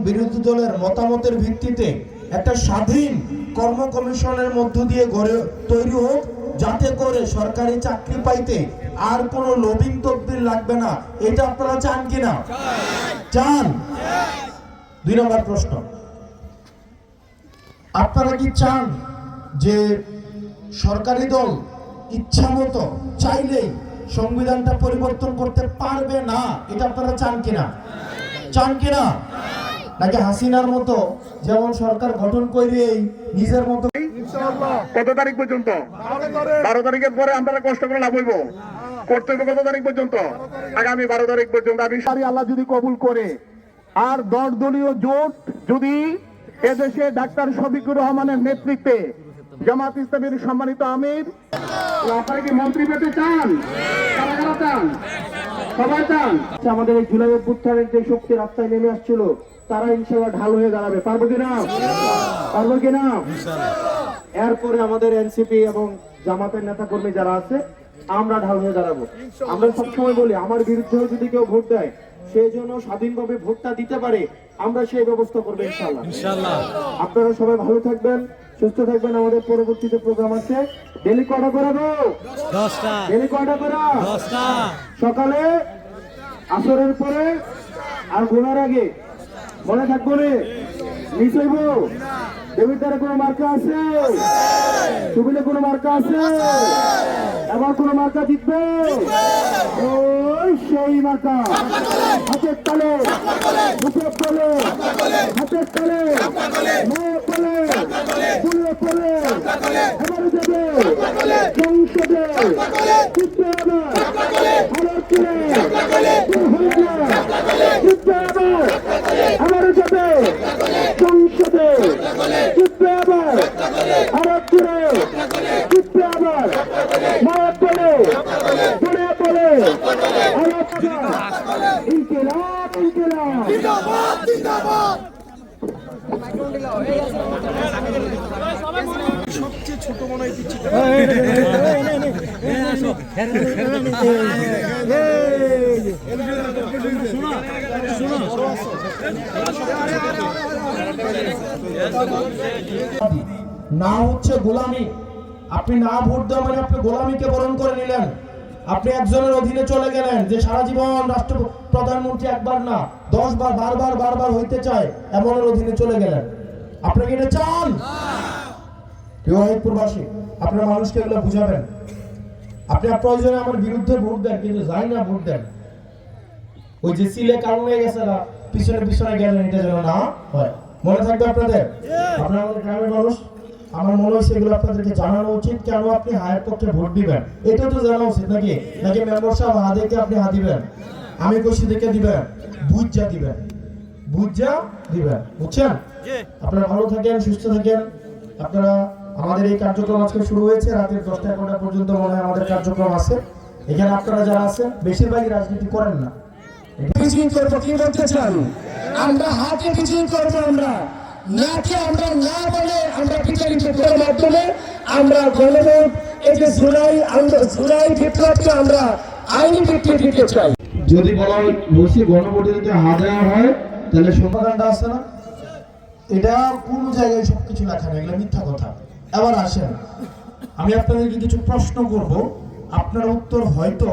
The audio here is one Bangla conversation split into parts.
বিরোধী দলের মতামতের ভিত্তিতে একটা স্বাধীন কর্ম কমিশনের মধ্য দিয়ে তৈরি হোক, যাতে করে সরকারি চাকরি পাইতে আর কোনো লবিং তদবির লাগবে না। এটা আপনারা চান কিনা? চান। 2 নম্বর প্রশ্ন, আপনারা কি চান যে সরকারি দল ইচ্ছা মতো চাইলেই সংবিধানটা পরিবর্তন করতে পারবে না? এটা আপনারা চান কিনা? চান কিনা? নাকি হাসিনার মতো যেমন সরকার গঠন করে নিজের মতো? কত তারিখ পর্যন্ত? 12 তারিখের পরে আমরা কষ্ট করে লাভ হইব। করতে হবে কত তারিখ পর্যন্ত? আগামী 12 তারিখ পর্যন্ত। আমি আল্লাহ যদি কবুল করে আর 10 দলীয় জোট যদি এদেশে ডাক্তার শফিকুর রহমানের নেতৃত্বে জামাত ইসলামীর সম্মানিত আমির, আপনারা কি মন্ত্রী পেতে চান? কারা কারা চান? সবাই চান। আমাদের এই জুলাই অভ্যুত্থানের যে শক্তি রাস্তায় নেমে আসছিল, তারা ইনশাআল্লাহ ঢাল হয়ে দাঁড়াবে। পারবো কিনা? পারবো কিনা? এরপরে আমাদের এনসিপি এবং জামাতের নেতা কর্মী যারা আছে, আমরা ঢাল হয়ে দাঁড়াবো। আমরা সবসময় বলি, আমার বিরুদ্ধেও যদি কেউ ভোট দেয়, সেই জন্য স্বাধীনভাবে ভোটটা দিতে পারে, আমরা সেই ব্যবস্থা করবো ইনশাআল্লাহ। আপনারা সবাই ভালো থাকবেন, সুস্থ থাকবেন। আমাদের পরবর্তীতে প্রোগ্রাম আছে। ডেলি কটা করাবো? 10টা। ডেলি কটা করা? 10টা। সকালে, আসরের পরে আর ঘুমার আগে। মনে থাকবো রে, মিস হইব। দেবিদ্বারে কোনো মার্কা আছে? সুবিলে কোনো মার্কা আছে? এবার কোনো মার্কা জিতবে? ওই সেই মার্কা। হাতের তালে, মুখের তালে, হাতের তালে, মায়ের তালে, ফুলের তালে, এবার যাবে সংসদে, জিতবে আবার, আবার তুলে, জিতবে আবার, আবারও যাবে সংসদে, জিতবে আবার, আবার তুলে, জিতবে আবার, মায়ের তালে, ফুলের তালে, আবার ইনকিলাব, ইনকিলাব, জিন্দাবাদ, জিন্দাবাদ। সবচেয়ে ছোট মনে হয় পিচ্ছি। না হচ্ছে গোলামি। আপনি না ভোট দেওয়া মানে আপনি গোলামিকে বরণ করে নিলেন। আপনি একজনের অধীনে চলে গেলেন যে সারা জীবন রাষ্ট্র প্রধানমন্ত্রী একবার না 10 বার বারবার হইতে চায়, এমনের অধীনে চলে গেলেন। আপনি কি এটা চান? প্রবাসী আপনারা মানুষকে এগুলো বুঝাবেন। আপনি প্রয়োজনে আমার বিরুদ্ধে ভোট দেন, কিন্তু যাই না ভোট দেন। ওই যে সিলে কারণ হয়ে গেছে না, পিছনে পিছনে গেলেন, এটা যেন না হয়। মনে থাকবে আপনাদের। আপনারা আমাদের গ্রামের মানুষ, আমার মনে হয় সেগুলো আপনাদেরকে জানানো উচিত, কেন আপনি হায়ের পক্ষে ভোট দিবেন। এটা তো জানা উচিত নাকি? নাকি মেম্বার সাহেব হা দেখে আপনি হা দিবেন, আমি খুশি দেখে দিবেন, বুঝা দিবেন, বুঝা দিবেন। বুঝছেন? আপনারা ভালো থাকেন, সুস্থ থাকেন। আপনারা আমাদের এই কার্যক্রম আজকে শুরু হয়েছে, রাতের 10টা-11টা পর্যন্ত মনে হয় আমাদের কার্যক্রম আছে। এখানে আপনারা যারা আছেন বেশিরভাগই রাজনীতি করেন না। মিছিল করবো, কি বলতে চান? আমরা হাতে মিছিল করবো, আমরা নাকে আমরা না বলে আমরা বিতাড়িত করার মাধ্যমে আমরা গণভোট, এই যে জুলাই বিপ্লবকে আমরা আইনি ভিত্তি দিতে চাই। যদি বলা হয় বসে গণভোটে যদি হা দেওয়া হয়, তাহলে সমাধানটা আছে না? এটা কোন জায়গায় সবকিছু লেখা নেই, এগুলো মিথ্যা কথা। এবার আসেন, আমি আপনাদেরকে কিছু প্রশ্ন করব, আপনার উত্তর হয়তো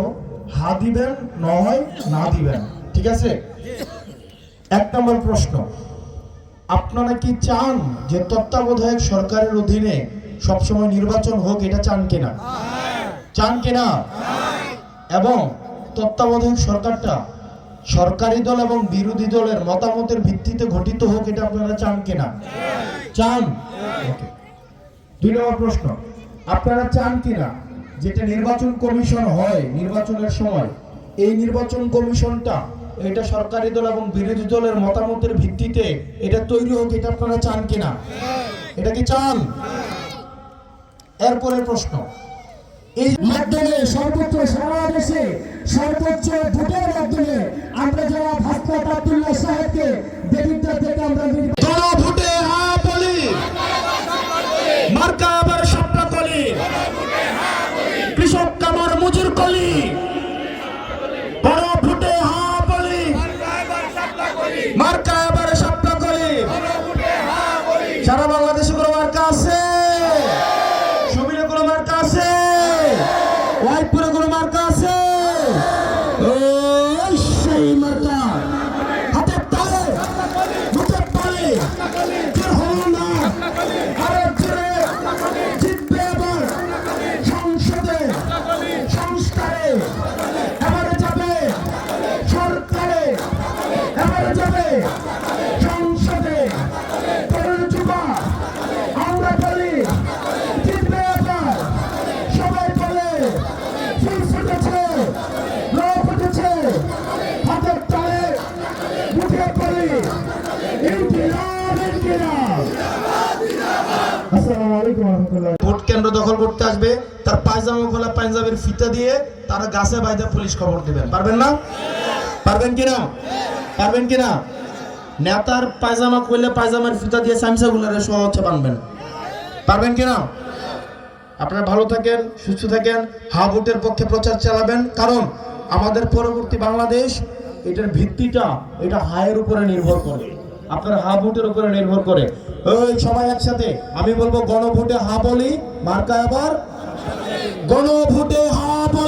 হা দিবেন, নয় না দিবেন। ঠিক আছে? 1 নম্বর প্রশ্ন, আপনারা কি চান যে তত্ত্বাবধায়ক সরকারের অধীনে সবসময় নির্বাচন হোক? এটা চান কিনা? চান কিনা? এবং তত্ত্বাবধায়ক সরকারটা সরকারি দল এবং বিরোধী দলের মতামতের ভিত্তিতে গঠিত হোক, এটা আপনারা চান কিনা? চান। 2 নম্বর প্রশ্ন, আপনারা চান কিনা যেটা নির্বাচন কমিশন হয় নির্বাচনের সময়, এই নির্বাচন কমিশনটা এটা সরকারি দল এবং বিরোধী দলের মতামতের ভিত্তিতে এটা তৈরি হোক, এটা আপনারা চান কিনা? এটা কি চান? এরপরের প্রশ্ন, এই মাধ্যমে সর্বোচ্চ সমাবেশে সর্বোচ্চ ভোটের মাধ্যমে আমরা যারা ভাস্কর আব্দুল্লাহ সাহেবকে দেবিদ্বার থেকে আমরা গণভোটে হা বলি, মার্কা আবার স্বপ্ন কলি, কৃষক কামার মজুর কলি। গণভোটে হা বলি, মার্কা আবার স্বপ্ন আলাইকুম ওয়া রাহমাতুল্লাহ। ভোট কেন্দ্র দখল করতে আসবে, তার পায়জামা খোলা পাঞ্জাবের ফিতা দিয়ে তারা গাছে বাইদে পুলিশ খবর দিবেন। পারবেন না? পারবেন কিনা? পারবেন কিনা? নেতার পায়জামা খুললে পায়জামার ফিতা দিয়ে সামসাগুলারে সহজে বানবেন। পারবেন কিনা? আপনারা ভালো থাকেন, সুস্থ থাকেন, হা ভোটের পক্ষে প্রচার চালাবেন। কারণ আমাদের পরবর্তী বাংলাদেশ, এটার ভিত্তিটা এটা হায়ের উপরে নির্ভর করে, আপনার হা ভোটের উপরে নির্ভর করে। ওই সবাই একসাথে আমি বলবো গণভোটে হা বলি, মার্কা আবার গণভোটে হা বলি।